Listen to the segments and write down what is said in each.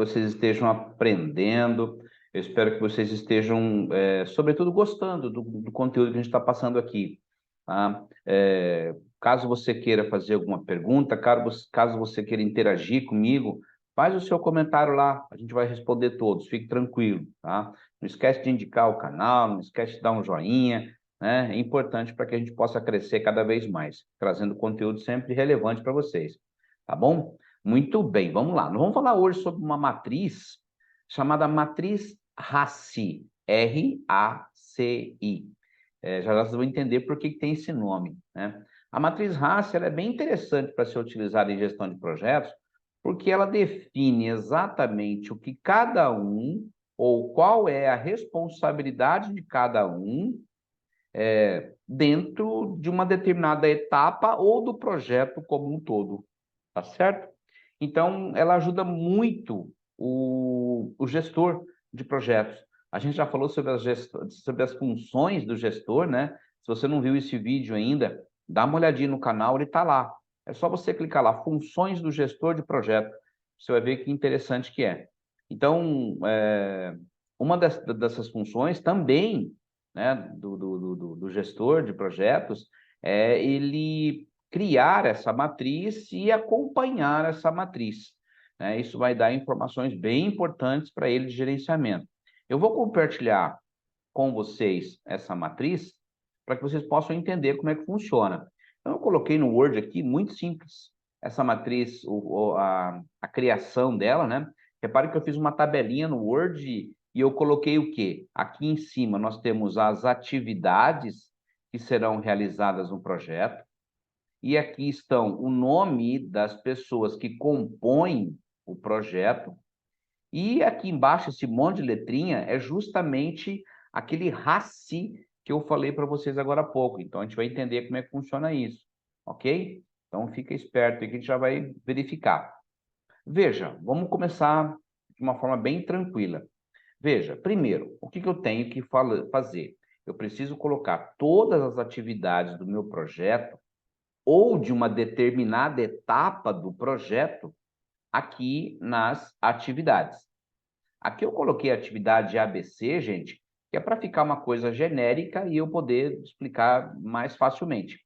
vocês estejam aprendendo, eu espero que vocês estejam, sobretudo, gostando do conteúdo que a gente está passando aqui. Tá? Caso você queira fazer alguma pergunta, caso você queira interagir comigo, faz o seu comentário lá, a gente vai responder todos, fique tranquilo, tá? Não esquece de indicar o canal, não esquece de dar um joinha, né? É importante para que a gente possa crescer cada vez mais, trazendo conteúdo sempre relevante para vocês, tá bom? Muito bem, vamos lá. Nós vamos falar hoje sobre uma matriz chamada matriz RACI, R-A-C-I. Já já vocês vão entender por que tem esse nome, né? A matriz RACI ela é bem interessante para ser utilizada em gestão de projetos, porque ela define exatamente o que cada um, ou qual é a responsabilidade de cada um, dentro de uma determinada etapa ou do projeto como um todo, tá certo? Então, ela ajuda muito o gestor de projetos. A gente já falou sobre as funções do gestor, né? Se você não viu esse vídeo ainda, dá uma olhadinha no canal, ele está lá. É só você clicar lá, funções do gestor de projeto. Você vai ver que interessante que é. Então, uma dessas funções também, né, do gestor de projetos, é ele criar essa matriz e acompanhar essa matriz, né? Isso vai dar informações bem importantes para ele de gerenciamento. Eu vou compartilhar com vocês essa matriz para que vocês possam entender como é que funciona. Então, eu coloquei no Word aqui, muito simples, essa matriz, a criação dela, né? Repare que eu fiz uma tabelinha no Word e eu coloquei o quê? Aqui em cima nós temos as atividades que serão realizadas no projeto, e aqui estão o nome das pessoas que compõem o projeto, e aqui embaixo, esse monte de letrinha, é justamente aquele RACI que eu falei para vocês agora há pouco. Então, a gente vai entender como é que funciona isso, ok? Então, fica esperto aí que a gente já vai verificar. Veja, vamos começar de uma forma bem tranquila. Veja, primeiro, o que eu tenho que fazer? Eu preciso colocar todas as atividades do meu projeto ou de uma determinada etapa do projeto aqui nas atividades. Aqui eu coloquei a atividade ABC, gente, que é para ficar uma coisa genérica e eu poder explicar mais facilmente.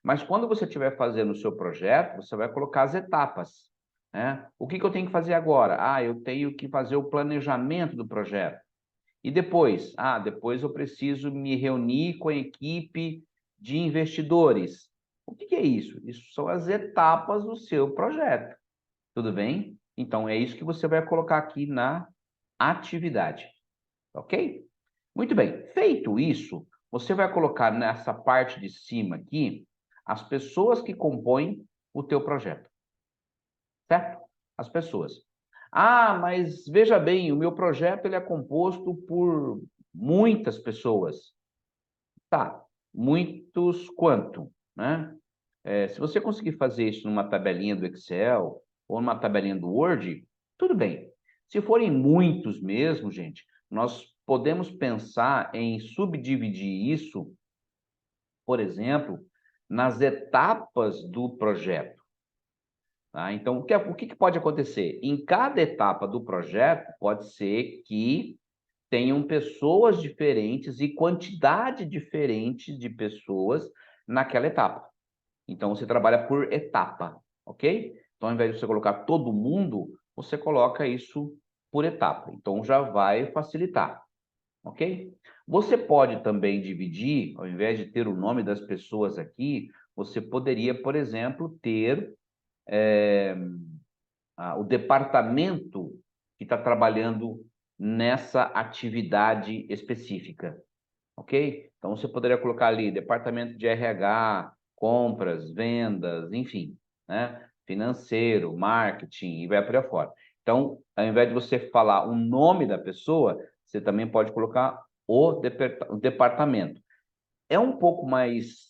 Mas quando você estiver fazendo o seu projeto, você vai colocar as etapas, né? O que eu tenho que fazer agora? Eu tenho que fazer o planejamento do projeto. E depois? Depois eu preciso me reunir com a equipe de investidores. O que é isso? Isso são as etapas do seu projeto. Tudo bem? Então, é isso que você vai colocar aqui na atividade. Ok? Muito bem. Feito isso, você vai colocar nessa parte de cima aqui as pessoas que compõem o teu projeto. Certo? As pessoas. Mas veja bem, o meu projeto ele é composto por muitas pessoas. Tá, muitos quanto, né? Se você conseguir fazer isso numa tabelinha do Excel ou numa tabelinha do Word, tudo bem. Se forem muitos mesmo, gente, nós podemos pensar em subdividir isso, por exemplo, nas etapas do projeto. Tá? Então, o que pode acontecer? Em cada etapa do projeto, pode ser que tenham pessoas diferentes e quantidade diferente de pessoas naquela etapa. Então, você trabalha por etapa, ok? Então, ao invés de você colocar todo mundo, você coloca isso por etapa. Então, já vai facilitar, ok? Você pode também dividir, ao invés de ter o nome das pessoas aqui, você poderia, por exemplo, ter o departamento que está trabalhando nessa atividade específica, ok? Então, você poderia colocar ali departamento de RH, compras, vendas, enfim, né? Financeiro, marketing, e vai por aí fora. Então, ao invés de você falar o nome da pessoa, você também pode colocar o departamento. É um pouco mais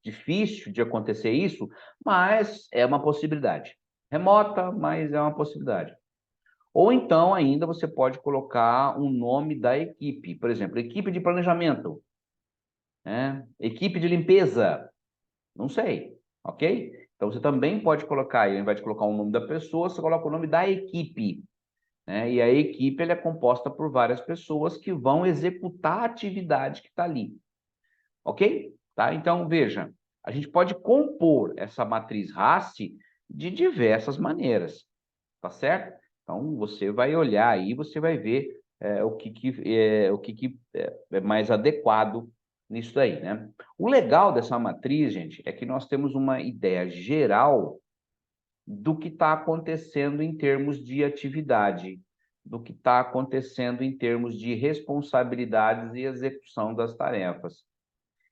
difícil de acontecer isso, mas é uma possibilidade. Remota, mas é uma possibilidade. Ou então, ainda, você pode colocar um nome da equipe. Por exemplo, equipe de planejamento, né? Equipe de limpeza, não sei, ok? Então, você também pode colocar aí, ao invés de colocar o nome da pessoa, você coloca o nome da equipe, né? E a equipe ela é composta por várias pessoas que vão executar a atividade que está ali, ok? Tá? Então, veja, a gente pode compor essa matriz RACI de diversas maneiras, tá certo? Então, você vai olhar aí, você vai ver o que é mais adequado nisso aí, né? O legal dessa matriz, gente, é que nós temos uma ideia geral do que está acontecendo em termos de atividade, do que está acontecendo em termos de responsabilidades e execução das tarefas.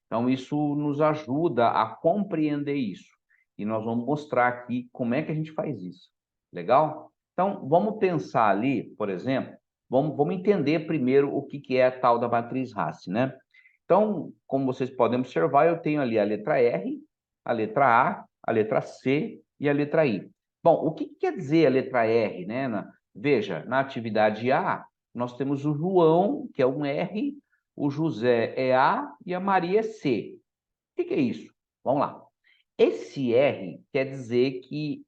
Então, isso nos ajuda a compreender isso. E nós vamos mostrar aqui como é que a gente faz isso. Legal? Então, vamos pensar ali, por exemplo, vamos entender primeiro o que é a tal da matriz RACI, né? Então, como vocês podem observar, eu tenho ali a letra R, a letra A, a letra C e a letra I. Bom, o que quer dizer a letra R, né? Veja, na atividade A, nós temos o João, que é um R, o José é A e a Maria é C. O que é isso? Vamos lá. Esse R quer dizer que,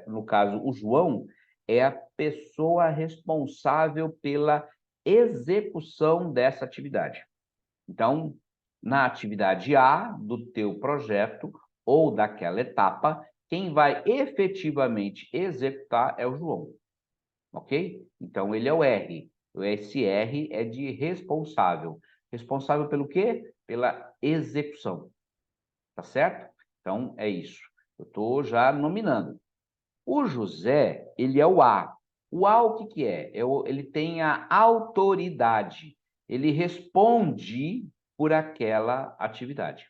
no caso, o João é a pessoa responsável pela execução dessa atividade. Então, na atividade A do teu projeto ou daquela etapa, quem vai efetivamente executar é o João, ok? Então, ele é o R. Esse R é de responsável. Responsável pelo quê? Pela execução, tá certo? Então, é isso. Eu estou já nominando. O José, ele é o A. O A, o que é? Ele tem a autoridade. Ele responde por aquela atividade.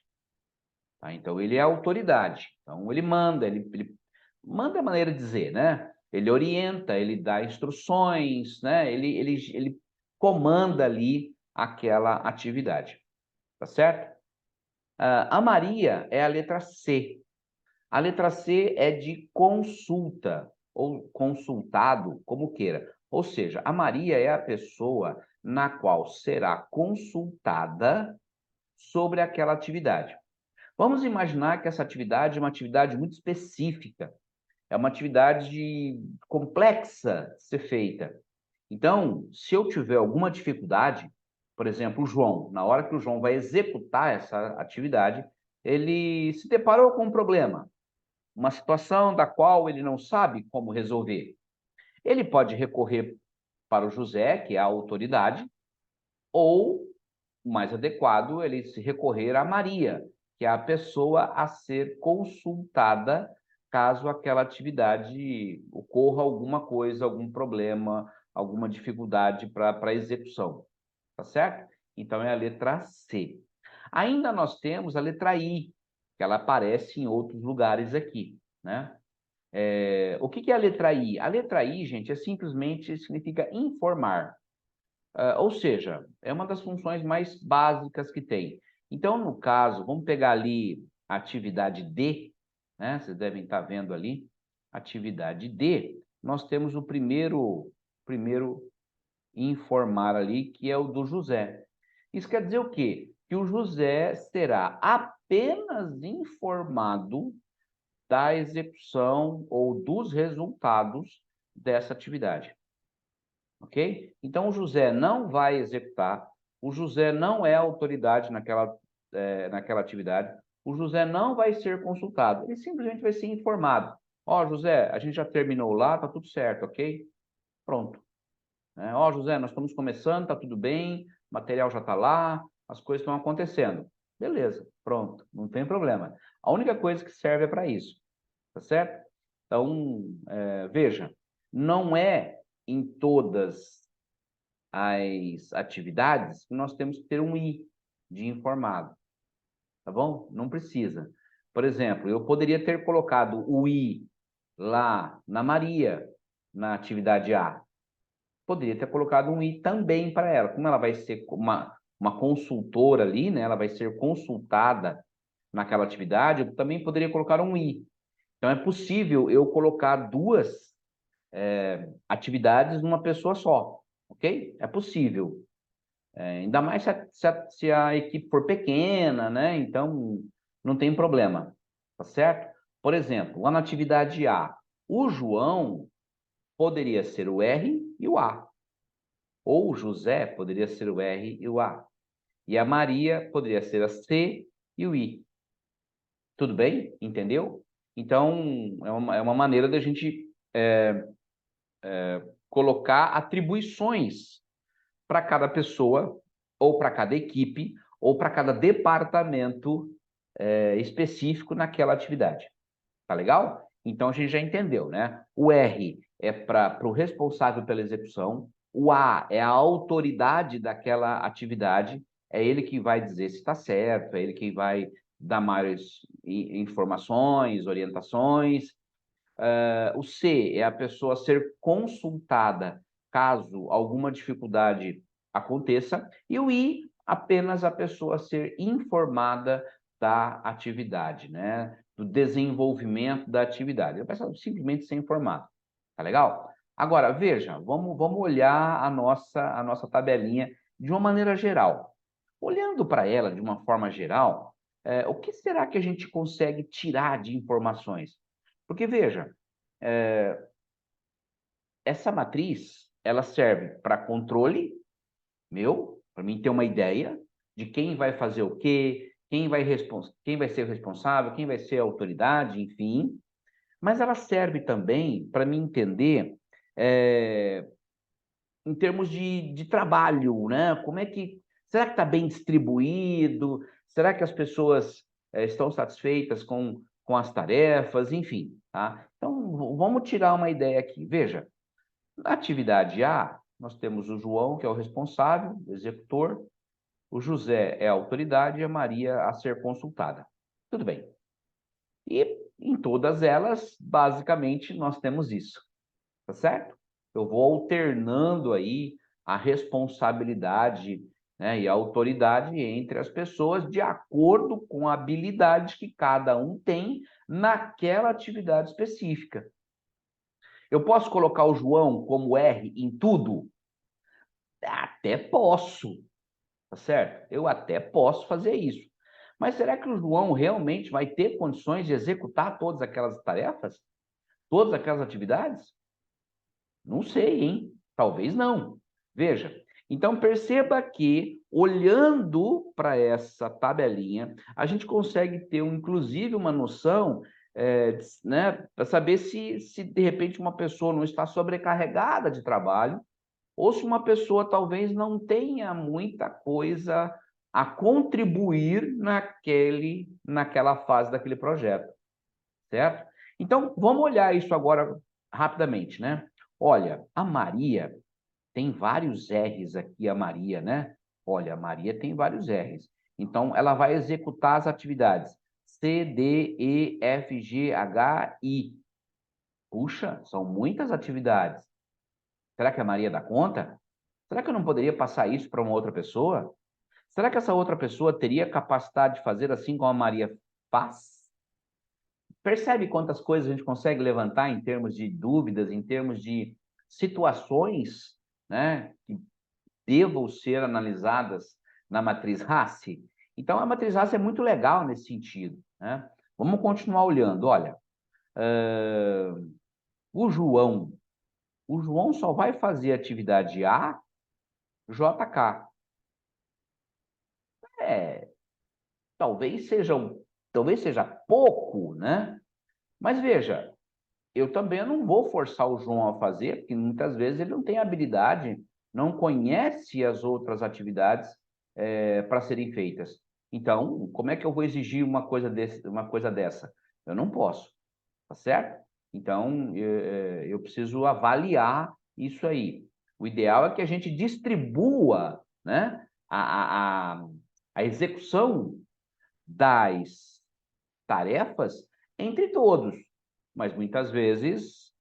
Tá? Então, ele é a autoridade. Então, ele manda, ele manda a maneira de dizer, né? Ele orienta, ele dá instruções, né? Ele comanda ali aquela atividade. Tá certo? A Maria é a letra C. A letra C é de consulta, ou consultado, como queira. Ou seja, a Maria é a pessoa na qual será consultada sobre aquela atividade. Vamos imaginar que essa atividade é uma atividade muito específica, é uma atividade complexa de ser feita. Então, se eu tiver alguma dificuldade, por exemplo, o João, na hora que o João vai executar essa atividade, ele se deparou com um problema, uma situação da qual ele não sabe como resolver. Ele pode recorrer para o José, que é a autoridade, ou, o mais adequado, ele se recorrer a Maria, que é a pessoa a ser consultada caso aquela atividade ocorra alguma coisa, algum problema, alguma dificuldade para a execução. Tá certo? Então, é a letra C. Ainda nós temos a letra I, que ela aparece em outros lugares aqui, né? O que é a letra I? A letra I, gente, simplesmente significa informar. Ou seja, é uma das funções mais básicas que tem. Então, no caso, vamos pegar ali a atividade D, né? Vocês devem estar vendo ali, atividade D, nós temos o primeiro informar ali, que é o do José. Isso quer dizer o quê? Que o José será apenas informado da execução ou dos resultados dessa atividade. Ok? Então, o José não vai executar, o José não é autoridade naquela atividade, o José não vai ser consultado, ele simplesmente vai ser informado. Ó, José, a gente já terminou lá, tá tudo certo, ok? Pronto. Ó, José, nós estamos começando, tá tudo bem, o material já está lá, as coisas estão acontecendo. Beleza, pronto, não tem problema. A única coisa que serve é para isso, tá certo? Então, veja, não é em todas as atividades que nós temos que ter um I de informado, tá bom? Não precisa. Por exemplo, eu poderia ter colocado o I lá na Maria, na atividade A. Poderia ter colocado um I também para ela. Como ela vai ser uma consultora ali, né? Ela vai ser consultada naquela atividade, eu também poderia colocar um I. Então, é possível eu colocar duas atividades numa pessoa só, ok? É possível. Ainda mais se a equipe for pequena, né? Então, não tem problema, tá certo? Por exemplo, lá na atividade A, o João poderia ser o R e o A. Ou o José poderia ser o R e o A. E a Maria poderia ser a C e o I. Tudo bem? Entendeu? Então, é uma maneira da gente colocar atribuições para cada pessoa, ou para cada equipe, ou para cada departamento específico naquela atividade. Tá legal? Então a gente já entendeu, né? O R é para o responsável pela execução, o A é a autoridade daquela atividade, é ele que vai dizer se está certo, é ele que vai dar maiores informações, orientações. O C é a pessoa a ser consultada caso alguma dificuldade aconteça, e o I, apenas a pessoa a ser informada da atividade, né? Do desenvolvimento da atividade. A pessoa simplesmente ser informada. Tá legal? Agora, veja, vamos olhar a nossa tabelinha de uma maneira geral. Olhando para ela de uma forma geral, o que será que a gente consegue tirar de informações? Porque, veja, essa matriz, ela serve para controle meu, para mim ter uma ideia de quem vai fazer o quê, quem vai ser o responsável, quem vai ser a autoridade, enfim. Mas ela serve também para me entender em termos de trabalho, né? Como é que... Será que está bem distribuído? Será que as pessoas estão satisfeitas com as tarefas? Enfim, tá? Então, vamos tirar uma ideia aqui. Veja, na atividade A, nós temos o João, que é o responsável, o executor, o José é a autoridade e a Maria a ser consultada. Tudo bem. E em todas elas, basicamente, nós temos isso, tá certo? Eu vou alternando aí a responsabilidade, né, e a autoridade entre as pessoas de acordo com a habilidade que cada um tem naquela atividade específica. Eu posso colocar o João como R em tudo? Até posso, tá certo? Eu até posso fazer isso. Mas será que o João realmente vai ter condições de executar todas aquelas tarefas? Todas aquelas atividades? Não sei, hein? Talvez não. Veja, então perceba que, olhando para essa tabelinha, a gente consegue ter, inclusive, uma noção, né, para saber se, de repente, uma pessoa não está sobrecarregada de trabalho, ou se uma pessoa talvez não tenha muita coisa a contribuir naquela fase daquele projeto, certo? Então, vamos olhar isso agora rapidamente, né? Olha, a Maria tem vários R's aqui, a Maria, né? Olha, a Maria tem vários R's. Então, ela vai executar as atividades C, D, E, F, G, H, I. Puxa, são muitas atividades. Será que a Maria dá conta? Será que eu não poderia passar isso para uma outra pessoa? Será que essa outra pessoa teria capacidade de fazer assim como a Maria faz? Percebe quantas coisas a gente consegue levantar em termos de dúvidas, em termos de situações, né, que devam ser analisadas na matriz Rassi? Então, a matriz Rassi é muito legal nesse sentido, né? Vamos continuar olhando. Olha, o João só vai fazer atividade A, JK. É, talvez seja pouco, né? Mas veja, eu também não vou forçar o João a fazer, porque muitas vezes ele não tem habilidade, não conhece as outras atividades para serem feitas. Então, como é que eu vou exigir uma coisa dessa? Eu não posso, tá certo? Então, eu preciso avaliar isso aí. O ideal é que a gente distribua, né, a execução das tarefas entre todos, mas muitas vezes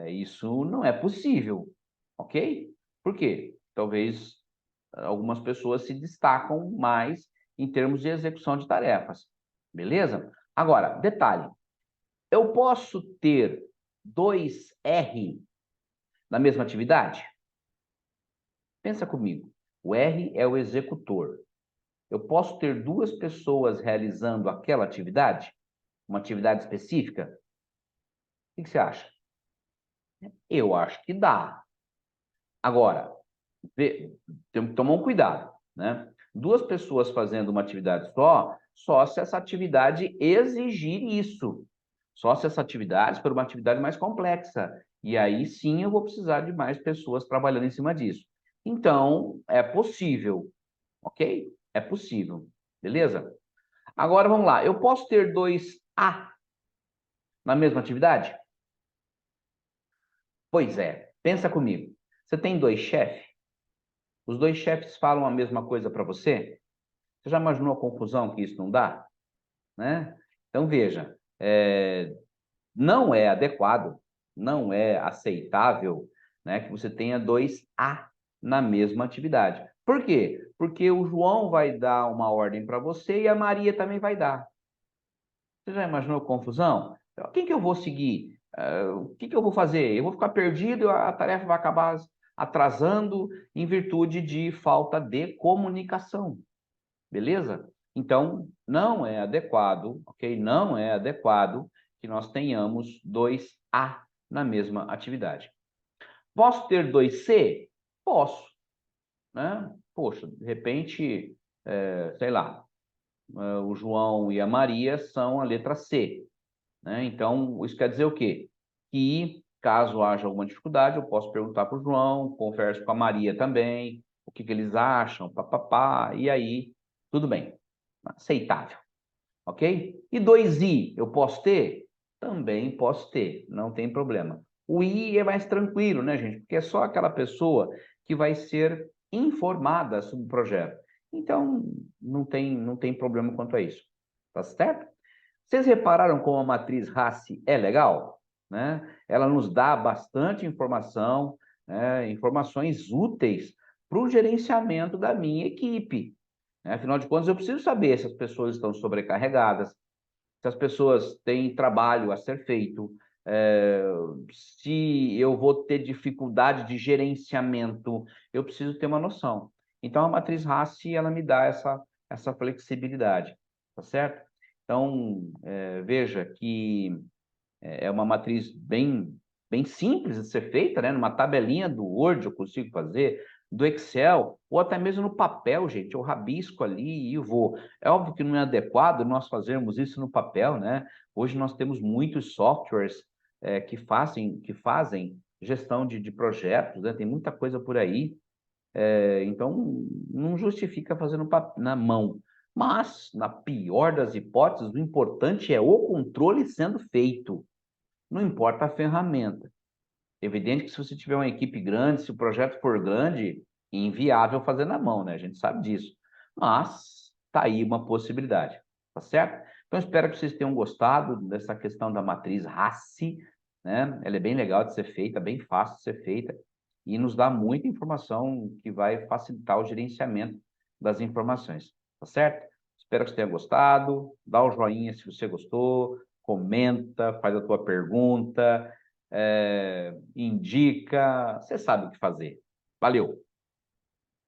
isso não é possível, ok? Por quê? Talvez algumas pessoas se destacam mais em termos de execução de tarefas, beleza? Agora, detalhe, eu posso ter dois R na mesma atividade? Pensa comigo, o R é o executor. Eu posso ter duas pessoas realizando aquela atividade? uma atividade específica? O que você acha? Eu acho que dá. Agora, temos que tomar um cuidado, né? Duas pessoas fazendo uma atividade só se essa atividade exigir isso. Só se essa atividade for uma atividade mais complexa. E aí sim eu vou precisar de mais pessoas trabalhando em cima disso. Então, é possível, ok? É possível, beleza? Agora vamos lá. Eu posso ter dois A na mesma atividade? Pois é, pensa comigo. Você tem dois chefes? Os dois chefes falam a mesma coisa para você? Você já imaginou a confusão que isso não dá? Né? Então, veja, não é adequado, não é aceitável, né, que você tenha dois A na mesma atividade. Por quê? Porque o João vai dar uma ordem para você e a Maria também vai dar. Você já imaginou a confusão? Então, quem que eu vou seguir? O que que eu vou fazer? Eu vou ficar perdido, a tarefa vai acabar atrasando em virtude de falta de comunicação. Beleza? Então, não é adequado, ok? Não é adequado que nós tenhamos dois A na mesma atividade. Posso ter dois C? Posso, né? Poxa, de repente, sei lá, o João e a Maria são a letra C, né? Então, isso quer dizer o quê? Que, caso haja alguma dificuldade, eu posso perguntar para o João, converso com a Maria também, o que que eles acham, papapá, e aí, tudo bem, aceitável, ok? E dois I, eu posso ter? Também posso ter, não tem problema. O I é mais tranquilo, né, gente? Porque é só aquela pessoa que vai ser informada sobre o projeto. Então, não tem problema quanto a isso, tá certo? Vocês repararam como a matriz RACI é legal? Né? Ela nos dá bastante informação, né? Informações úteis para o gerenciamento da minha equipe. Né? Afinal de contas, eu preciso saber se as pessoas estão sobrecarregadas, se as pessoas têm trabalho a ser feito, é, se eu vou ter dificuldade de gerenciamento, eu preciso ter uma noção. Então, a matriz RACI, ela me dá essa flexibilidade, tá certo? Então, veja que é uma matriz bem simples de ser feita, né? Numa tabelinha do Word eu consigo fazer, do Excel, ou até mesmo no papel, gente. Eu rabisco ali e vou. É óbvio que não é adequado nós fazermos isso no papel, né? Hoje nós temos muitos softwares que fazem gestão de projetos, né? Tem muita coisa por aí. Então, não justifica fazer na mão. Mas, na pior das hipóteses, o importante é o controle sendo feito. Não importa a ferramenta. Evidente que se você tiver uma equipe grande, se o projeto for grande, é inviável fazer na mão, né? A gente sabe disso. Mas tá aí uma possibilidade, tá certo? Então espero que vocês tenham gostado dessa questão da matriz RACI, né? Ela é bem legal de ser feita, bem fácil de ser feita e nos dá muita informação que vai facilitar o gerenciamento das informações, tá certo? Espero que você tenha gostado. Dá o joinha se você gostou, comenta, faz a tua pergunta, indica, você sabe o que fazer. Valeu!